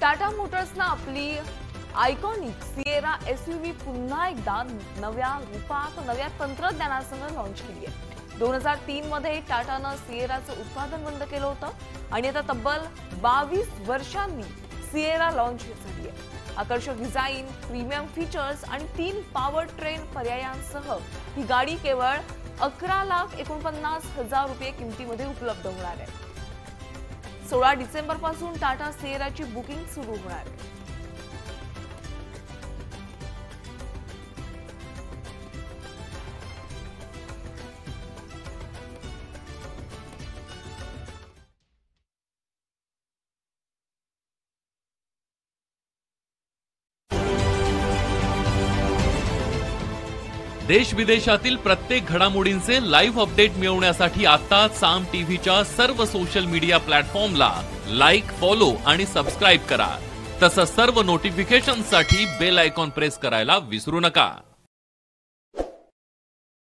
टाटा मोटर्सने आपली iconic Sierra SUV पुन्हा एकदा नव्या रूपात नव्या तंत्रज्ञानासह लॉन्च केली आहे। 2003 मध्ये टाटाने सिएराचं उत्पादन बंद केलं होतं आणि आता तब्बल 22 वर्षांनी सिएरा लॉन्च झाली आहे। आकर्षक डिझाइन, प्रीमियम फीचर्स आणि 3 पॉवर ट्रेन पर्यायांसह ही गाडी केवळ 11,49,000 रुपये किमतीमध्ये उपलब्ध होणार आहे। 16 डिसेंबर पासून टाटा सिएराची बुकिंग सुरू होणार आहे। देश विदेशातील प्रत्येक घडामोडींचे लाईव्ह अपडेट मिळवण्यासाठी आता साम टीव्हीच्या सर्व सोशल मीडिया प्लॅटफॉर्मला लाईक, फॉलो आणि सबस्क्राइब करा। तसंच सर्व नोटिफिकेशनसाठी बेल आयकॉन प्रेस करायला विसरू नका।